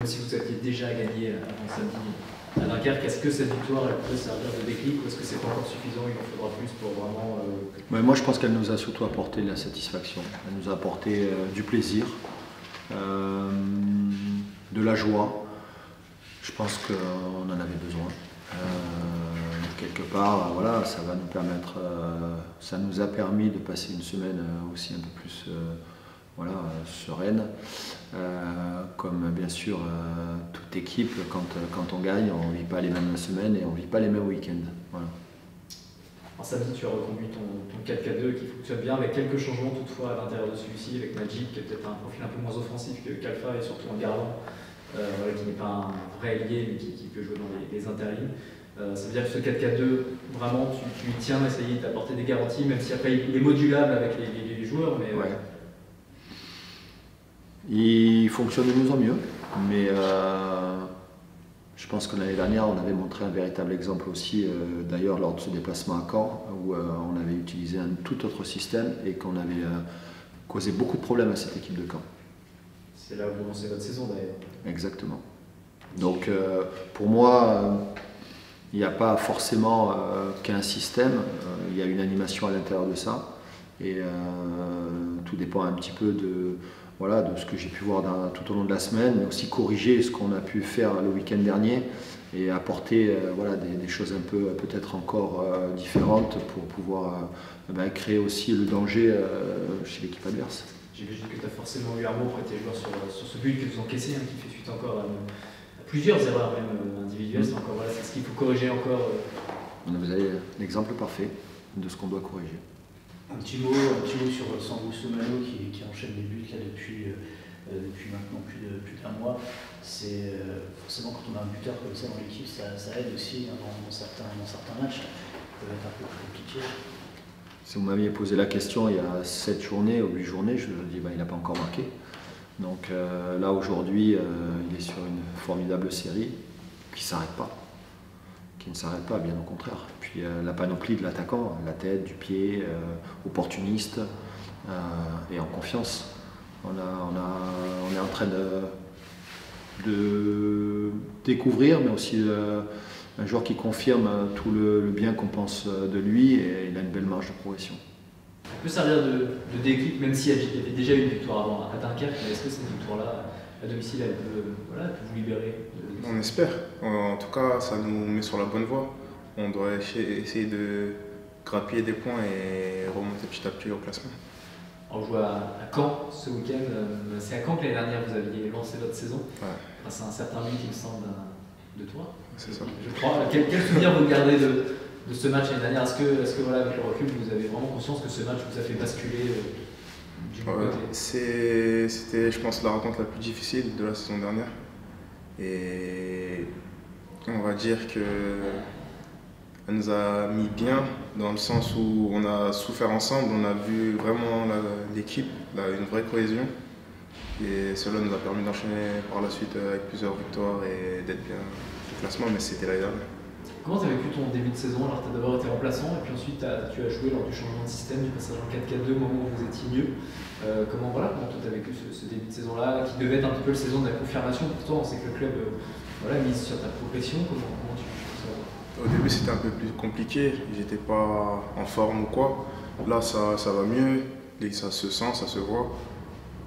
Si vous aviez déjà gagné avant samedi à Dunkerque, est-ce que cette victoire elle peut servir de déclic ou est-ce que c'est pas encore suffisant, il en faudra plus pour vraiment... Moi je pense qu'elle nous a surtout apporté de la satisfaction, elle nous a apporté du plaisir, de la joie. Je pense qu'on en avait besoin. Quelque part, voilà, ça va nous permettre, ça nous a permis de passer une semaine aussi un peu plus voilà, sereine. Comme bien sûr toute équipe, quand on gagne, on ne vit pas les mêmes semaines et on ne vit pas les mêmes week-ends. Voilà. En samedi, tu as reconduit ton 4-4-2 qui fonctionne bien, avec quelques changements toutefois à l'intérieur de celui-ci, avec Magic qui est peut-être un profil un peu moins offensif qu'Alpha et surtout un Garland voilà, qui n'est pas un vrai ailier mais qui peut jouer dans les intérims. Ça veut dire que ce 4-4-2, vraiment, tu y tiens, essayer d'apporter des garanties, même si après il est modulable avec les joueurs. Mais, ouais. Il fonctionne de mieux en mieux, mais je pense que l'année dernière, on avait montré un véritable exemple aussi, d'ailleurs lors de ce déplacement à Caen, où on avait utilisé un tout autre système et qu'on avait causé beaucoup de problèmes à cette équipe de Caen. C'est là où vous lancez votre saison d'ailleurs. Exactement. Donc pour moi, il n'y a pas forcément qu'un système, il y a une animation à l'intérieur de ça. Et tout dépend un petit peu de, voilà, de ce que j'ai pu voir tout au long de la semaine, mais aussi corriger ce qu'on a pu faire le week-end dernier et apporter voilà, des choses un peu peut-être encore différentes pour pouvoir créer aussi le danger chez l'équipe adverse. J'imagine que tu as forcément eu un mot pour tes joueurs sur ce but que vous encaissez, hein, qui fait suite encore à plusieurs erreurs même individuelles. C'est encore voilà, c'est ce qu'il faut corriger encore. Vous avez l'exemple parfait de ce qu'on doit corriger. Un petit mot sur Sambou Soumano qui enchaîne les buts là, depuis maintenant plus d'un mois. C'est forcément quand on a un buteur comme ça dans l'équipe, ça aide aussi hein, dans certains matchs qui peuvent être un peu plus compliqués. Si vous m'aviez posé la question il y a 7 journées ou 8 journées, je dis il n'a pas encore marqué. Donc là aujourd'hui, il est sur une formidable série qui ne s'arrête pas. Qui ne s'arrête pas, bien au contraire. Puis la panoplie de l'attaquant, la tête, du pied, opportuniste et en confiance. On est en train de découvrir, mais aussi un joueur qui confirme tout le bien qu'on pense de lui et il a une belle marge de progression. Ça peut servir de déclic, même s'il y avait déjà eu une victoire avant à Dunkerque, mais est-ce que cette victoire-là, à domicile, elle peut vous libérer On espère. En tout cas, ça nous met sur la bonne voie. On doit essayer de grappiller des points et remonter petit à petit au classement. On joue à Caen ce week-end. C'est à Caen que l'année dernière vous aviez lancé votre saison. Ouais. Grâce à un certain but, il me semble, de toi. C'est ça. Je crois. Quel souvenir vous gardez de ce match l'année dernière? Est-ce que voilà, avec le recul, vous avez vraiment conscience que ce match vous a fait basculer du bon côté? C'était, je pense, la rencontre la plus difficile de la saison dernière. Et on va dire qu'elle nous a mis bien dans le sens où on a souffert ensemble, on a vu vraiment l'équipe, une vraie cohésion. Et cela nous a permis d'enchaîner par la suite avec plusieurs victoires et d'être bien au classement, mais c'était l'année dernière. Comment tu as vécu ton début de saison? Alors tu as d'abord été remplaçant et puis ensuite tu as joué lors du changement de système, du passage en 4-4-2 au moment où vous étiez mieux. Comment toi tu as vécu ce début de saison-là, qui devait être un petit peu la saison de la confirmation pour toi? On sait que le club mise sur ta progression. Comment tu fais ça? Au début c'était un peu plus compliqué, j'étais pas en forme ou quoi. Là ça va mieux, ça se sent, ça se voit.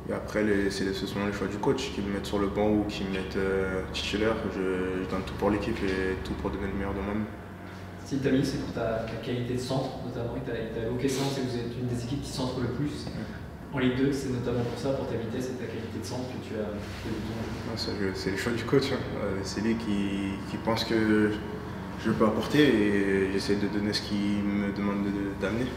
Et après ce sont les choix du coach qui me mettent sur le banc ou qui me mettent titulaire. Je donne tout pour l'équipe et tout pour donner le meilleur de moi-même. Si tu as mis, c'est pour ta qualité de centre notamment, il t'a évoqué ça, c'est que vous êtes une des équipes qui centre le plus. En Ligue 2, c'est notamment pour ça, pour ta vitesse et ta qualité de centre que tu as fait du jeu. C'est les choix du coach, hein. C'est lui qui pense que je peux apporter et j'essaie de donner ce qu'il me demande d'amener.